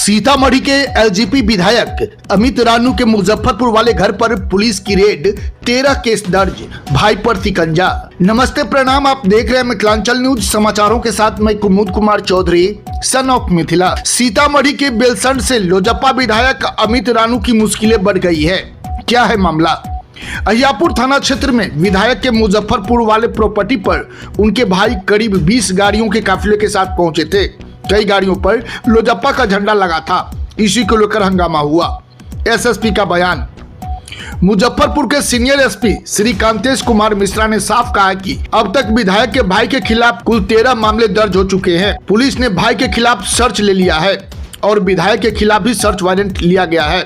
सीतामढ़ी के एलजेपी विधायक अमित रानू के मुजफ्फरपुर वाले घर पर पुलिस की रेड, 13 केस दर्ज, भाई पर शिकंजा। नमस्ते प्रणाम, आप देख रहे हैं मिथिलांचल न्यूज समाचारों के साथ मैं कुमुद कुमार चौधरी, सन ऑफ मिथिला। सीतामढ़ी के बेलसंड से लोजपा विधायक अमित रानू की मुश्किलें बढ़ गई है। क्या है मामला? अहियापुर थाना क्षेत्र में विधायक के मुजफ्फरपुर वाले प्रॉपर्टी पर उनके भाई करीब 20 गाड़ियों के काफिले के साथ पहुंचे थे। कई गाड़ियों पर लोजपा का झंडा लगा था। इसी को लेकर हंगामा हुआ। एसएसपी का बयान। मुजफ्फरपुर के सीनियर एसपी श्री कांतेश कुमार मिश्रा ने साफ कहा कि अब तक विधायक के भाई के खिलाफ कुल 13 मामले दर्ज हो चुके हैं। पुलिस ने भाई के खिलाफ सर्च ले लिया है और विधायक के खिलाफ भी सर्च वारंट लिया गया है।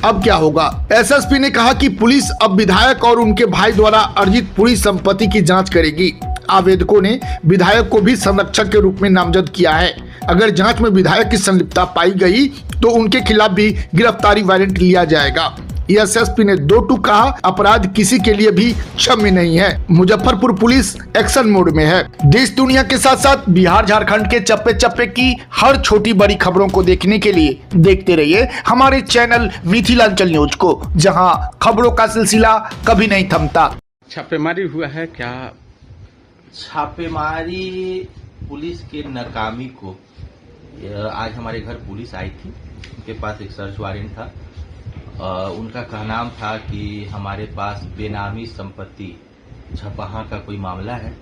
अब क्या होगा? एसएसपी ने कहा कि पुलिस अब विधायक और उनके भाई द्वारा अर्जित पूरी संपत्ति की जांच करेगी। आवेदकों ने विधायक को भी संरक्षक के रूप में नामजद किया है। अगर जांच में विधायक की संलिप्तता पाई गई तो उनके खिलाफ भी गिरफ्तारी वारंट लिया जाएगा। एसएसपी ने दो टूक कहा, अपराध किसी के लिए भी क्षम्य नहीं है। मुजफ्फरपुर पुलिस एक्शन मोड में है। देश दुनिया के साथ साथ बिहार झारखंड के चप्पे चप्पे की हर छोटी बड़ी खबरों को देखने के लिए देखते रहिए हमारे चैनल मिथिलांचल न्यूज को, जहां खबरों का सिलसिला कभी नहीं थमता। छापेमारी हुआ है क्या? छापेमारी पुलिस के नाकामी को आज हमारे घर पुलिस आई थी। उनके पास एक सर्च वारंट था। उनका कहना था कि हमारे पास बेनामी संपत्ति छपहा का कोई मामला है।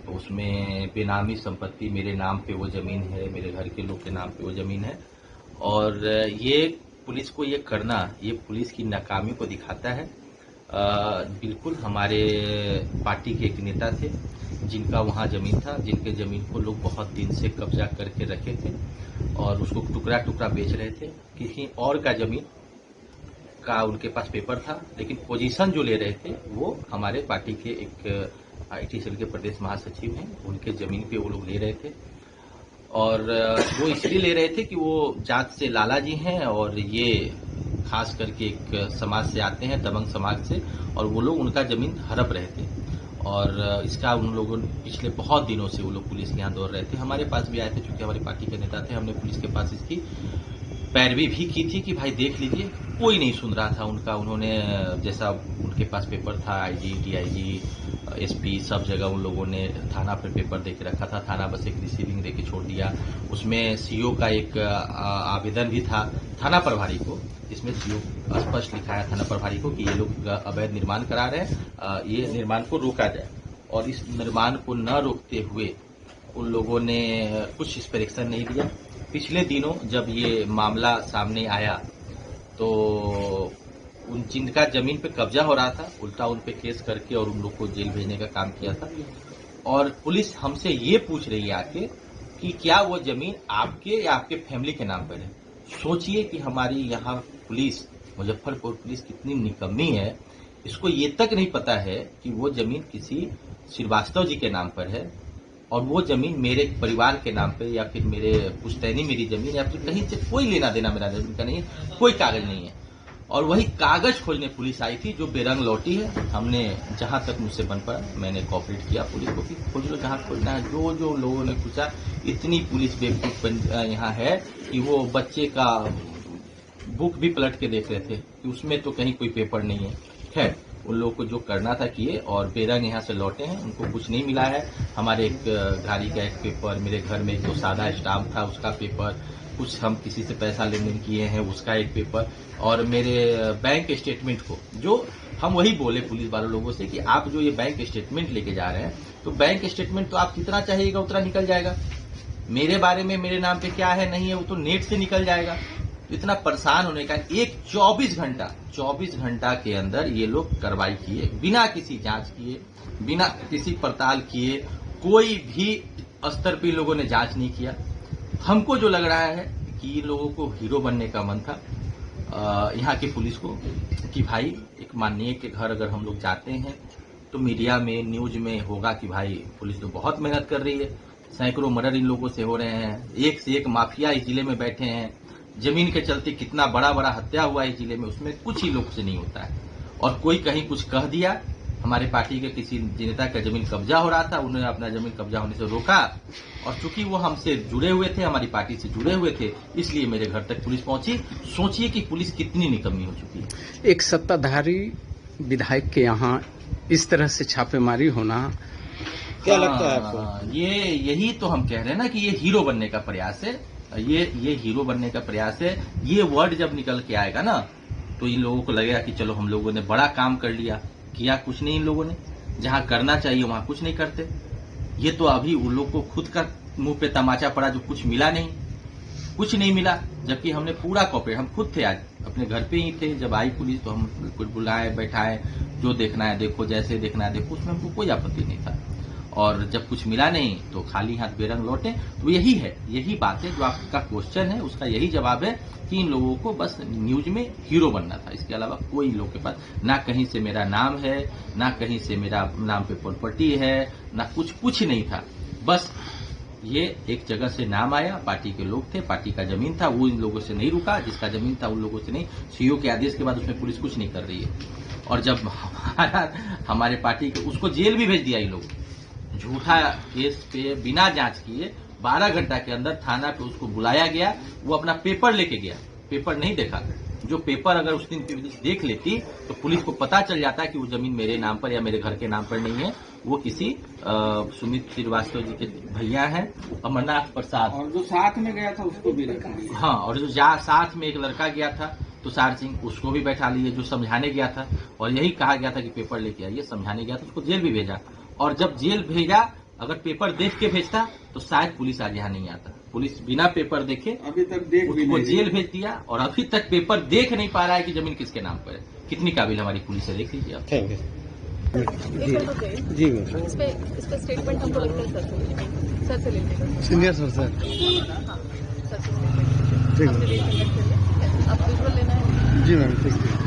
उसमें बेनामी संपत्ति मेरे नाम पे वो जमीन है, मेरे घर के लोग के नाम पे वो जमीन है। और ये पुलिस को ये करना, ये पुलिस की नाकामी को दिखाता है। बिल्कुल हमारे पार्टी के एक नेता थे जिनका वहाँ जमीन था, जिनके जमीन को लोग बहुत दिन से कब्जा करके रखे थे और उसको टुकड़ा टुकड़ा बेच रहे थे। किसी और का जमीन का उनके पास पेपर था, लेकिन पोजीशन जो ले रहे थे वो हमारे पार्टी के एक आईटी सेल के प्रदेश महासचिव हैं, उनके जमीन पे वो लोग ले रहे थे। और वो इसलिए ले रहे थे कि वो जात से लाला जी हैं और ये खास करके एक समाज से आते हैं, दबंग समाज से, और वो लोग उनका जमीन हड़प रहे थे। और इसका उन लोगों ने पिछले बहुत दिनों से वो लोग पुलिस के यहाँ दौड़ रहे थे। हमारे पास भी आए थे, चूंकि हमारी पार्टी के नेता थे। हमने पुलिस के पास इसकी पैरवी भी की थी कि भाई देख लीजिए। कोई नहीं सुन रहा था उनका। उन्होंने जैसा उनके पास पेपर था, आईजी, डीआईजी, एसपी, सब जगह उन लोगों ने थाना पर पेपर दे के रखा था। थाना बस एक रिसीविंग दे के छोड़ दिया। उसमें सीओ का एक आवेदन भी था थाना प्रभारी को, जिसमें सीओ स्पष्ट लिखा है थाना प्रभारी को कि ये लोग अवैध निर्माण करा रहे हैं, ये निर्माण को रोका जाए। और इस निर्माण को न रोकते हुए उन लोगों ने कुछ इस पर एक्शन नहीं लिया। पिछले दिनों जब ये मामला सामने आया तो उन जिनका जमीन पे कब्जा हो रहा था, उल्टा उन पे केस करके और उन लोग को जेल भेजने का काम किया था। और पुलिस हमसे ये पूछ रही है आके कि क्या वो जमीन आपके या आपके फैमिली के नाम पर है। सोचिए कि हमारी यहाँ पुलिस, मुजफ्फरपुर पुलिस कितनी निकम्मी है। इसको ये तक नहीं पता है कि वो जमीन किसी श्रीवास्तव जी के नाम पर है और वो जमीन मेरे परिवार के नाम पे या फिर मेरे पुश्तैनी मेरी जमीन या फिर कहीं से कोई लेना देना मेरा जमीन का नहीं है, कोई कागज नहीं है। और वही कागज खोजने पुलिस आई थी जो बेरंग लौटी है। हमने जहां तक मुझसे बन पड़ा मैंने कॉपरेट किया पुलिस को कि खोज लो जहां खोजना है। जो जो लोगों ने पूछा, इतनी पुलिस बेवकूफ यहाँ है कि वो बच्चे का बुक भी पलट के देख रहे थे कि उसमें तो कहीं कोई पेपर नहीं है। खैर, उन लोगों को जो करना था किए और बेरंग यहाँ से लौटे हैं। उनको कुछ नहीं मिला है। हमारे एक गाड़ी का एक पेपर, मेरे घर में जो सादा स्टाम्प था उसका पेपर, कुछ हम किसी से पैसा लेन देन किए हैं उसका एक पेपर, और मेरे बैंक स्टेटमेंट को, जो हम वही बोले पुलिस वाले लोगों से कि आप जो ये बैंक स्टेटमेंट लेके जा रहे हैं तो बैंक स्टेटमेंट तो आप जितना चाहिएगा उतना निकल जाएगा। मेरे बारे में मेरे नाम पे क्या है नहीं है वो तो नेट से निकल जाएगा। इतना परेशान होने का एक 24 घंटा के अंदर ये लोग कार्रवाई किए, बिना किसी जांच किए, बिना किसी पड़ताल किए, कोई भी स्तर पे लोगों ने जांच नहीं किया। हमको जो लग रहा है कि इन लोगों को हीरो बनने का मन था यहाँ की पुलिस को, कि भाई एक माननीय के घर अगर हम लोग जाते हैं तो मीडिया में, न्यूज में होगा कि भाई पुलिस तो बहुत मेहनत कर रही है, सैकड़ों मर्डर इन लोगों से हो रहे हैं, एक से एक माफिया इस जिले में बैठे हैं, जमीन के चलते कितना बड़ा बड़ा हत्या हुआ है इस जिले में, उसमें कुछ ही लोग से नहीं होता है। और कोई कहीं कुछ कह दिया हमारे पार्टी के किसी नेता का जमीन कब्जा हो रहा था, उन्होंने अपना जमीन कब्जा होने से रोका, और चूंकि वो हमसे जुड़े हुए थे, हमारी पार्टी से जुड़े हुए थे, इसलिए मेरे घर तक पुलिस पहुंची। सोचिए कि पुलिस कितनी निकम्मी हो चुकी है। एक सत्ताधारी विधायक के यहाँ इस तरह से छापेमारी होना क्या लगता है आपको? यही तो हम कह रहे हैं ना कि ये हीरो बनने का प्रयास है। ये हीरो बनने का प्रयास है। ये वर्ड जब निकल के आएगा ना, तो इन लोगों को लगेगा कि चलो हम लोगों ने बड़ा काम कर लिया। किया कुछ नहीं इन लोगों ने, जहां करना चाहिए वहां कुछ नहीं करते। ये तो अभी उन लोग को खुद का मुंह पे तमाचा पड़ा, जो कुछ मिला नहीं, कुछ नहीं मिला। जबकि हमने पूरा कॉपरेट, हम खुद थे, आज अपने घर पे ही थे। जब आई पुलिस तो हम कुछ बुलाए, बैठाए, जो देखना है देखो, जैसे देखना है देखो, उसमें हमको कोई आपत्ति नहीं था। और जब कुछ मिला नहीं तो खाली हाथ बेरंग लौटे। तो यही है, यही बात है जो आपका क्वेश्चन है, उसका यही जवाब है कि इन लोगों को बस न्यूज में हीरो बनना था। इसके अलावा कोई इन लोग के पास ना कहीं से मेरा नाम है, ना कहीं से मेरा नाम पे प्रॉपर्टी है, ना कुछ नहीं था। बस ये एक जगह से नाम आया, पार्टी के लोग थे, पार्टी का जमीन था, वो इन लोगों से नहीं रुका। जिसका जमीन था उन लोगों से नहीं, सीईओ के आदेश के बाद उसमें पुलिस कुछ नहीं कर रही है। और जब हमारे पार्टी के, उसको जेल भी भेज दिया इन लोग, झूठा केस पे बिना जांच किए 12 घंटा के अंदर थाना पे उसको बुलाया गया। वो अपना पेपर लेके गया, पेपर नहीं देखा। जो पेपर अगर उस दिन पुलिस देख लेती तो पुलिस को पता चल जाता कि वो जमीन मेरे नाम पर या मेरे घर के नाम पर नहीं है, वो किसी सुमित श्रीवास्तव जी के भैया हैं, अमरनाथ प्रसाद। और जो साथ में गया था उसको भी रखा। हाँ, और जो साथ में एक लड़का गया था तुषार सिंह, उसको भी बैठा लिए, जो समझाने गया था। और यही कहा गया था कि पेपर लेके आइए, समझाने गया था, उसको जेल भी भेजा। और जब जेल भेजा, अगर पेपर देख के भेजता तो शायद पुलिस आज यहाँ नहीं आता। पुलिस बिना पेपर देखे अभी तक देख भी उसको नहीं जेल भेज दिया, और अभी तक पेपर देख नहीं पा रहा है कि जमीन किसके नाम पर है। कितनी काबिल हमारी पुलिस है, देख लीजिए आप। थैंक यू जी मैम। इस पे स्टेटमेंट हमको लगता है सर से लेंगे। सीनियर सर हाँ सर से ठीक है। आप विजुअल लेना है? जी मैम, ठीक है।